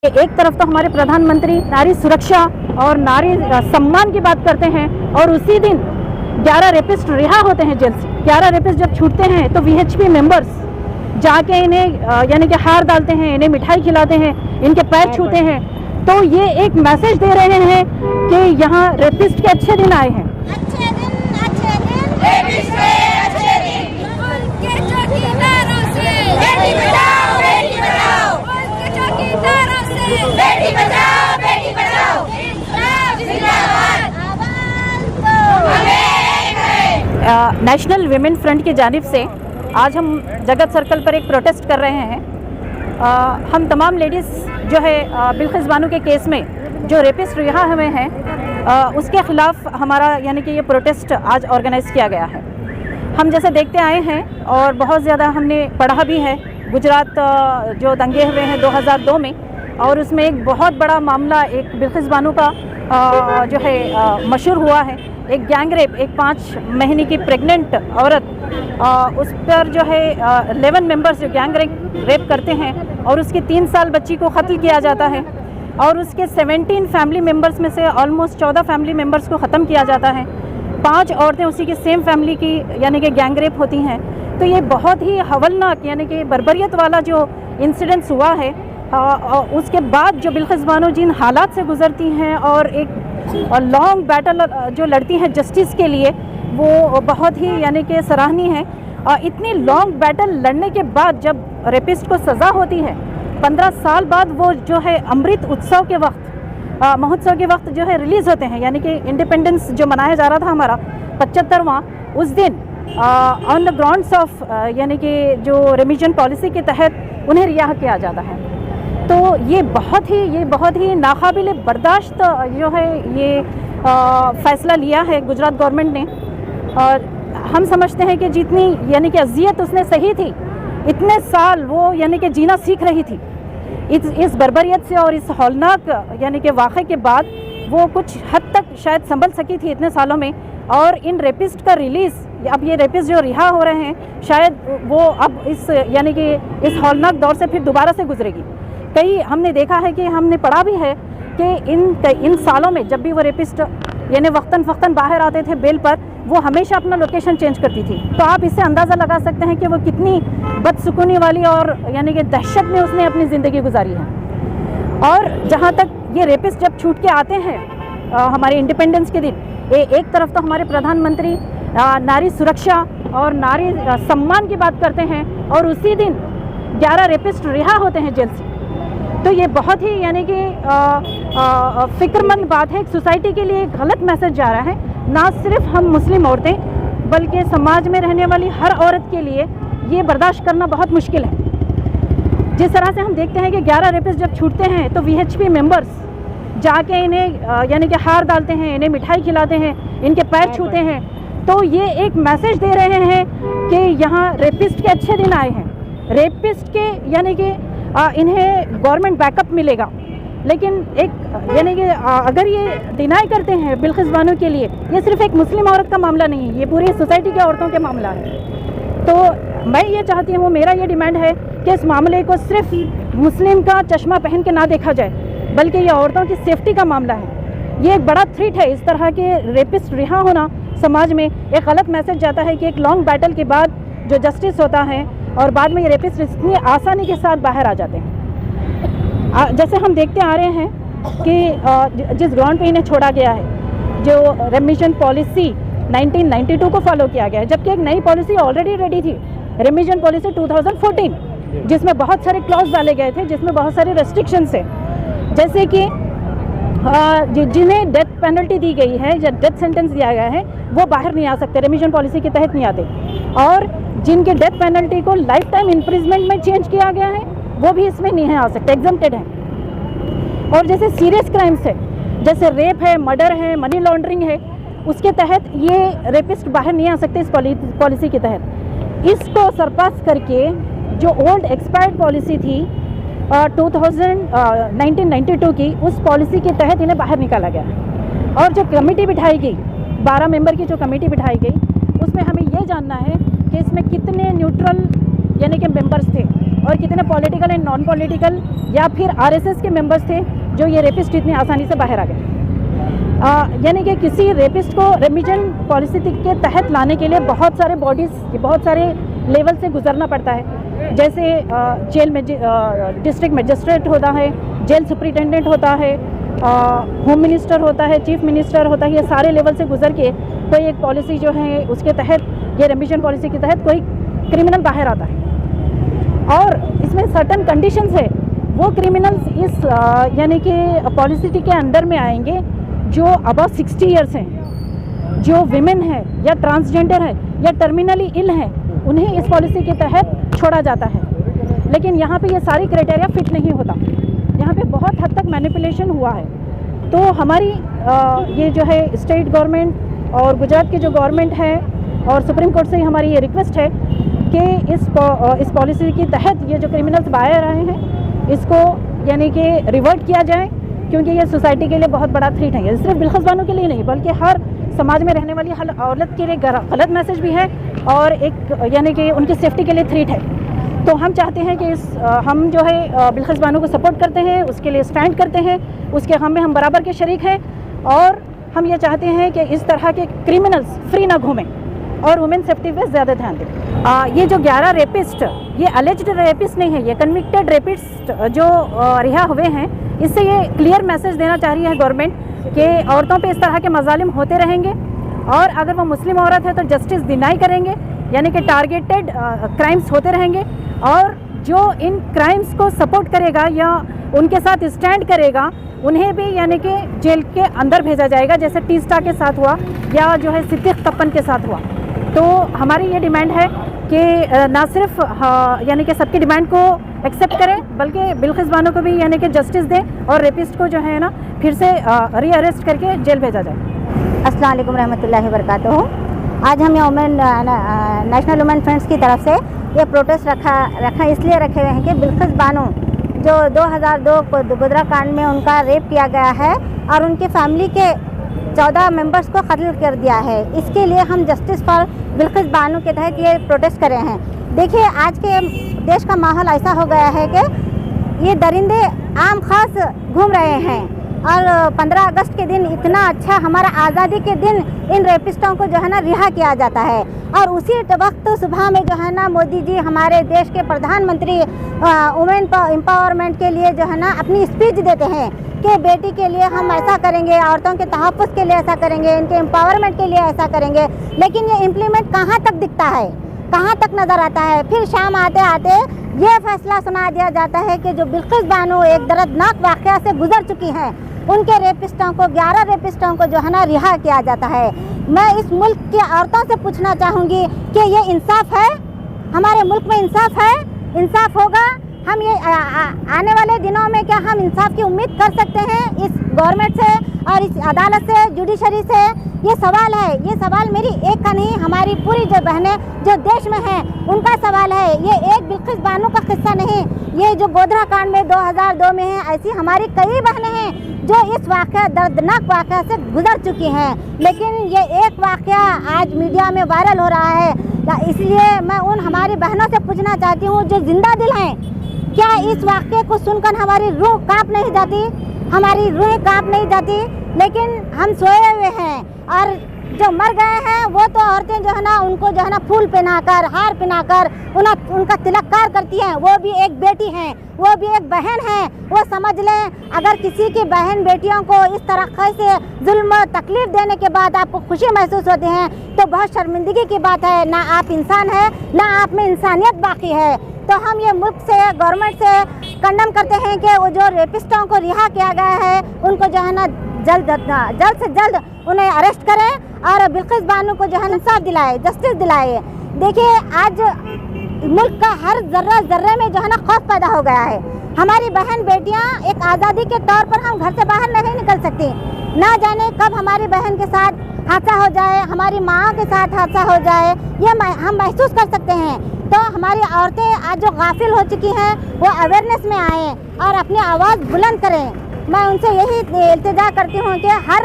एक तरफ तो हमारे प्रधानमंत्री नारी सुरक्षा और नारी सम्मान की बात करते हैं और उसी दिन 11 रेपिस्ट रिहा होते हैं जेल से। 11 रेपिस्ट जब छूटते हैं तो वीएचपी मेंबर्स जाके इन्हें यानी कि हार डालते हैं, इन्हें मिठाई खिलाते हैं, इनके पैर छूते हैं। तो ये एक मैसेज दे रहे हैं कि यहाँ रेपिस्ट के अच्छे दिन आए हैं। अच्छे दिन रेपिस्ट के अच्छे दिन उनके चौकीदारों से बेटी बचाओ बेटी पढ़ाओ, उनके चौकीदारों से बेटी बचाओ बेटी पढ़ाओ, जिंदाबाद आवाज दो हमें। नेशनल विमेन फ्रंट की जानिब से आज हम जगत सर्कल पर एक प्रोटेस्ट कर रहे हैं। हम तमाम लेडीज़ जो है बिल्किस बानो के केस में जो रेपिस्ट रिहा हुए हैं उसके ख़िलाफ़ हमारा यानी कि ये प्रोटेस्ट आज ऑर्गेनाइज़ किया गया है। हम जैसे देखते आए हैं और बहुत ज़्यादा हमने पढ़ा भी है, गुजरात जो दंगे हुए हैं 2002 में, और उसमें एक बहुत बड़ा मामला एक बिल्किस बानो का जो है मशहूर हुआ है। एक गैंग रेप, एक 5 महीने की प्रेग्नेंट औरत, उस पर जो है 11 मेंबर्स जो गैंग रेप करते हैं और उसकी 3 साल बच्ची को कत्ल किया जाता है और उसके 17 फैमिली मेंबर्स में से ऑलमोस्ट 14 फैमिली मेंबर्स को ख़त्म किया जाता है। 5 औरतें उसी की सेम फैमिली की यानी कि गैंग रेप होती हैं। तो ये बहुत ही हवलनाक यानी कि बर्बरियत वाला जो इंसिडेंट्स हुआ है। उसके बाद जो बिल्किस बानो जिन हालात से गुज़रती हैं और एक लॉन्ग बैटल जो लड़ती हैं जस्टिस के लिए, वो बहुत ही यानी कि सराहनीय है। इतनी लॉन्ग बैटल लड़ने के बाद जब रेपिस्ट को सज़ा होती है, 15 साल बाद वो जो है अमृत उत्सव के वक्त, महोत्सव के वक्त जो है रिलीज़ होते हैं, यानी कि इंडिपेंडेंस जो मनाया जा रहा था हमारा 75वां, उस दिन ऑन द ग्राउंड्स ऑफ यानी कि जो रिमिशन पॉलिसी के तहत उन्हें रिहा किया जाता है। तो ये बहुत ही नाकाबिल बर्दाश्त जो है ये फ़ैसला लिया है गुजरात गवर्नमेंट ने। और हम समझते हैं कि जितनी यानी कि अज़ियत उसने सही थी, इतने साल वो यानी कि जीना सीख रही थी। इस बर्बरियत से और इस हौलनाक यानी कि वाक़े के बाद वो कुछ हद तक शायद संभल सकी थी इतने सालों में। और इन रेपिस्ट का रिलीज़, अब ये रेपिस्ट जो रिहा हो रहे हैं, शायद वो अब इस यानी कि इस हौलनाक दौर से फिर दोबारा से गुजरेगी। कई हमने देखा है कि हमने पढ़ा भी है कि इन सालों में जब भी वो रेपिस्ट यानी वक्तन बाहर आते थे बेल पर, वो हमेशा अपना लोकेशन चेंज करती थी। तो आप इससे अंदाज़ा लगा सकते हैं कि वो कितनी बदसुकूनी वाली और यानी कि दहशत में उसने अपनी ज़िंदगी गुजारी है। और जहाँ तक ये रेपिस्ट जब छूट के आते हैं हमारे इंडिपेंडेंस के दिन, एक तरफ तो हमारे प्रधानमंत्री नारी सुरक्षा और नारी सम्मान की बात करते हैं और उसी दिन 11 रेपिस्ट रिहा होते हैं जेल से। तो ये बहुत ही यानी कि फ़िक्रमंद बात है। एक सोसाइटी के लिए गलत मैसेज जा रहा है, ना सिर्फ हम मुस्लिम औरतें बल्कि समाज में रहने वाली हर औरत के लिए ये बर्दाश्त करना बहुत मुश्किल है। जिस तरह से हम देखते हैं कि 11 रेपिस्ट जब छूटते हैं तो वीएचपी मेंबर्स जाके इन्हें यानी कि हार डालते हैं, इन्हें मिठाई खिलाते हैं, इनके पैर छूते हैं। तो ये एक मैसेज दे रहे हैं कि यहाँ रेपिस्ट के अच्छे दिन आए हैं। रेपिस्ट के यानी कि इन्हें गवर्नमेंट बैकअप मिलेगा, लेकिन एक यानी कि अगर ये डिनाई करते हैं बिल्किस बानो के लिए, ये सिर्फ एक मुस्लिम औरत का मामला नहीं है, ये पूरी सोसाइटी के औरतों के मामला है। तो मैं ये चाहती हूँ, मेरा ये डिमांड है कि इस मामले को सिर्फ मुस्लिम का चश्मा पहन के ना देखा जाए, बल्कि ये औरतों की सेफ्टी का मामला है। ये एक बड़ा थ्रेट है। इस तरह के रेपिस्ट रिहा होना समाज में एक गलत मैसेज जाता है कि एक लॉन्ग बैटल के बाद जो जस्टिस होता है और बाद में ये रेपिस्ट इतनी आसानी के साथ बाहर आ जाते हैं। जैसे हम देखते आ रहे हैं कि जिस ग्राउंड पे इन्हें छोड़ा गया है, जो रिमिशन पॉलिसी 1992 को फॉलो किया गया है, जबकि एक नई पॉलिसी ऑलरेडी रेडी थी, रिमिशन पॉलिसी 2014, जिसमें बहुत सारे क्लॉज डाले गए थे, जिसमें बहुत सारे रेस्ट्रिक्शंस है, जैसे कि जिन्हें डेथ पेनल्टी दी गई है या डेथ सेंटेंस दिया गया है वो बाहर नहीं आ सकते, रिमिशन पॉलिसी के तहत नहीं आते। और जिनके डेथ पेनल्टी को लाइफ टाइम इम्प्रिजमेंट में चेंज किया गया है वो भी इसमें नहीं आ सकते, एग्जम्प्टेड हैं। और जैसे सीरियस क्राइम्स है, जैसे रेप है, मर्डर है, मनी लॉन्ड्रिंग है, उसके तहत ये रेपिस्ट बाहर नहीं आ सकते इस पॉलिसी के तहत। इसको सरपास करके जो ओल्ड एक्सपायर्ड पॉलिसी थी 1992 की, उस पॉलिसी के तहत इन्हें बाहर निकाला गया। और जो कमेटी बिठाई गई, 12 मेंबर की जो कमेटी बिठाई गई, उसमें हमें ये जानना है कि इसमें कितने न्यूट्रल यानी कि मेंबर्स थे। और कितने पॉलिटिकल एंड नॉन पॉलिटिकल या फिर आरएसएस के मेंबर्स थे जो ये रेपिस्ट इतनी आसानी से बाहर आ गए। यानी कि किसी रेपिस्ट को रेमिशन पॉलिसी के तहत लाने के लिए बहुत सारे बॉडीज़, बहुत सारे लेवल से गुजरना पड़ता है। जैसे जेल में डिस्ट्रिक्ट मजिस्ट्रेट होता है, जेल सुपरिटेंडेंट होता है, होम मिनिस्टर होता है, चीफ मिनिस्टर होता है। ये सारे लेवल से गुजर के कोई एक पॉलिसी जो है उसके तहत, ये रेमिशन पॉलिसी के तहत कोई क्रिमिनल बाहर आता है और इसमें सर्टन कंडीशंस है। वो क्रिमिनल्स इस यानी कि पॉलिसी के अंडर में आएंगे जो अबव 60 ईयर्स हैं, जो विमेन है या ट्रांसजेंडर है या टर्मिनली इल हैं, उन्हें इस पॉलिसी के तहत छोड़ा जाता है। लेकिन यहाँ पे ये सारी क्राइटेरिया फिट नहीं होता, यहाँ पे बहुत हद तक मैनिपुलेशन हुआ है। तो हमारी ये जो है स्टेट गवर्नमेंट और गुजरात की जो गवर्नमेंट है और सुप्रीम कोर्ट से हमारी ये रिक्वेस्ट है कि इस पॉलिसी के तहत ये जो क्रिमिनल्स बाहर आए हैं इसको यानी कि रिवर्ट किया जाए, क्योंकि ये सोसाइटी के लिए बहुत बड़ा थ्रेट है। ये सिर्फ बिल्किस बानो के लिए नहीं बल्कि हर समाज में रहने वाली हर औरत के लिए गलत मैसेज भी है और एक यानी कि उनकी सेफ्टी के लिए थ्रेट है। तो हम चाहते हैं कि हम जो है बिल्किस बानो को सपोर्ट करते हैं, उसके लिए स्टैंड करते हैं, उसके गम में हम बराबर के शरीक हैं और हम ये चाहते हैं कि इस तरह के क्रिमिनल्स फ्री ना घूमें और वुमेन सेफ्टी पे ज़्यादा ध्यान दें। ये जो 11 रेपिस्ट, ये अलेज्ड रेपिस्ट नहीं है, ये कन्विक्टेड रेपिस्ट जो रिहा हुए हैं, इससे ये क्लियर मैसेज देना चाह रही है गवर्नमेंट कि औरतों पे इस तरह के मजालिम होते रहेंगे और अगर वो मुस्लिम औरत है तो जस्टिस डिनाई करेंगे, यानी कि टारगेटेड क्राइम्स होते रहेंगे और जो इन क्राइम्स को सपोर्ट करेगा या उनके साथ स्टैंड करेगा उन्हें भी यानी कि जेल के अंदर भेजा जाएगा, जैसे टीस्टा के साथ हुआ या जो है सिद्दीक तपन के साथ हुआ। तो हमारी ये डिमांड है कि ना सिर्फ यानी कि सबकी डिमांड को एक्सेप्ट करें बल्कि बिल्किस बानो को भी यानी कि जस्टिस दें और रेपिस्ट को जो है ना फिर से रीअरेस्ट करके जेल भेजा जाए। अस्सलाम वालेकुम रहमतुल्लाहि व बरकातहू। आज हम ये नेशनल वुमेन फ्रेंड्स की तरफ से ये प्रोटेस्ट रखा इसलिए रखे हुए हैं कि बिल्किस बानो जो 2002 गोधरा कांड में उनका रेप किया गया है और उनकी फैमिली के 14 मेंबर्स को कत्ल कर दिया है, इसके लिए हम जस्टिस फॉर बिल्किस बानो के तहत ये प्रोटेस्ट करे हैं। देखिए आज के देश का माहौल ऐसा हो गया है कि ये दरिंदे आम खास घूम रहे हैं और 15 अगस्त के दिन इतना अच्छा हमारा आज़ादी के दिन इन रेपिस्टों को जो है ना रिहा किया जाता है और उसी वक्त सुबह में जो है ना मोदी जी हमारे देश के प्रधानमंत्री वुमेन एम्पावरमेंट के लिए जो है ना अपनी स्पीच देते हैं कि बेटी के लिए हम ऐसा करेंगे, औरतों के तहफ़्फ़ुज़ के लिए ऐसा करेंगे, इनके एम्पावरमेंट के लिए ऐसा करेंगे। लेकिन ये इम्प्लीमेंट कहाँ तक दिखता है, कहाँ तक नज़र आता है? फिर शाम आते आते ये फैसला सुना दिया जाता है कि जो बिल्किस बानो एक दर्दनाक वाक़या से गुजर चुकी हैं, उनके रेपिस्टों को 11 रेपिस्टों को जो है ना रिहा किया जाता है। मैं इस मुल्क की औरतों से पूछना चाहूँगी कि ये इंसाफ है? हमारे मुल्क में इंसाफ है? इंसाफ होगा? हम ये आने वाले दिनों में क्या हम इंसाफ की उम्मीद कर सकते हैं इस गवर्नमेंट से और इस अदालत से, जुडिशरी से? ये सवाल है, ये सवाल मेरी एक का नहीं, हमारी पूरी जो बहनें जो देश में हैं उनका सवाल है। ये एक बिल्किस बानो का किस्सा नहीं, ये जो गोधरा कांड में 2002 में है, ऐसी हमारी कई बहनें हैं जो इस वाक़या दर्दनाक वाक़या से गुजर चुकी हैं। लेकिन ये एक वाक़या आज मीडिया में वायरल हो रहा है, इसलिए मैं उन हमारी बहनों से पूछना चाहती हूँ जो जिंदा दिल हैं, क्या इस वाक़े को सुनकर हमारी रूह काँप नहीं जाती? हमारी रूह काँप नहीं जाती? लेकिन हम सोए हुए हैं और जो मर गए हैं वो तो औरतें जो है ना उनको जो है ना फूल पहनाकर, हार पहनाकर उनका तिलककार करती हैं। वो भी एक बेटी हैं, वो भी एक बहन है। वो समझ लें अगर किसी की बहन बेटियों को इस तरह से जुल्म तकलीफ देने के बाद आपको खुशी महसूस होती है तो बहुत शर्मिंदगी की बात है। ना आप इंसान है, ना आप में इंसानियत बाकी है। तो हम ये मुल्क से, गवर्नमेंट से कंडम करते हैं कि वो जो रेपिस्टों को रिहा किया गया है उनको जो है ना जल्द से जल्द उन्हें अरेस्ट करें और बिल्किस बानो को जो है इंसाफ दिलाए, जस्टिस दिलाए। देखिए आज मुल्क का हर जर्रे में जो है ना खौफ पैदा हो गया है। हमारी बहन बेटियां एक आज़ादी के तौर पर हम घर से बाहर नहीं निकल सकती। ना जाने कब हमारी बहन के साथ हादसा हो जाए, हमारी माँ के साथ हादसा हो जाए, ये हम महसूस कर सकते हैं। तो हमारी औरतें आज जो गाफिल हो चुकी हैं वो अवेयरनेस में आएँ और अपनी आवाज़ बुलंद करें। मैं उनसे यही इल्तिजा करती हूँ कि हर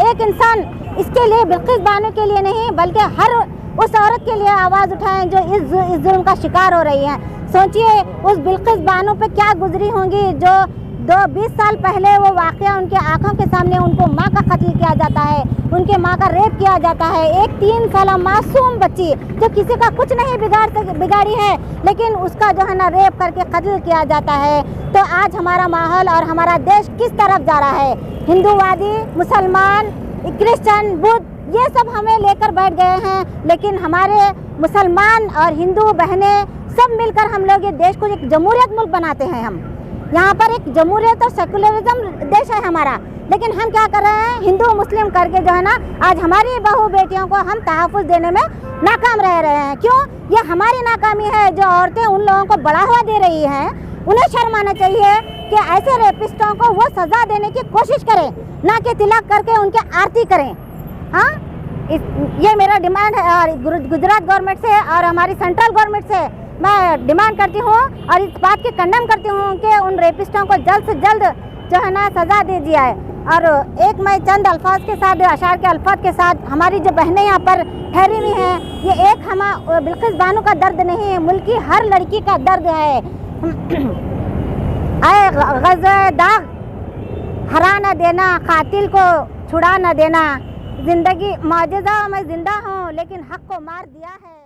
एक इंसान इसके लिए, बिल्किस बानो के लिए नहीं बल्कि हर उस औरत के लिए आवाज़ उठाएं जो इस जुल्म का शिकार हो रही है। सोचिए उस बिल्किस बानो पे क्या गुजरी होंगी जो 20 साल पहले वो वाक़या उनके आंखों के सामने उनको माँ का कत्ल किया जाता है, उनके माँ का रेप किया जाता है। एक 3 साल मासूम बच्ची जो किसी का कुछ नहीं बिगाड़ी है, लेकिन उसका जो है ना रेप करके कत्ल किया जाता है। तो आज हमारा माहौल और हमारा देश किस तरफ जा रहा है? हिंदूवादी, मुसलमान, क्रिश्चियन, बुद्ध, ये सब हमें लेकर बैठ गए हैं, लेकिन हमारे मुसलमान और हिंदू बहनें सब मिलकर हम लोग ये देश को एक जमहूरियत मुल्क बनाते हैं। हम यहाँ पर एक जमहूरियत और सेकुलरिज्म देश है हमारा, लेकिन हम क्या कर रहे हैं? हिंदू मुस्लिम करके जो है ना आज हमारी बहू बेटियों को हम तहफ़्फ़ुज़ देने में नाकाम रह रहे हैं। क्यों? ये हमारी नाकामी है। जो औरतें उन लोगों को बढ़ावा दे रही हैं, उन्हें शर्म आना चाहिए कि ऐसे रेपिस्टों को वो सज़ा देने की कोशिश करें, ना कि तिलक करके उनके आरती करें। हाँ, ये मेरा डिमांड है और गुजरात गवर्नमेंट से और हमारी सेंट्रल गवर्नमेंट से मैं डिमांड करती हूँ और इस बात की कंडेम करती हूँ कि उन रेपिस्टों को जल्द से जल्द जो है ना सज़ा दे दी जाए। और एक मैं चंद अल्फाज के साथ, अशार के अल्फाज के साथ, हमारी जो बहनें यहाँ पर ठहरी हुई हैं, ये एक बिल्किस बानो का दर्द नहीं है, मुल्क की हर लड़की का दर्द है। आए ग़ज़वे दाग हरा न देना, कातिल को छुड़ा न देना, ज़िंदगी मौजज़ा, मैं ज़िंदा हूँ लेकिन हक़ को मार दिया है।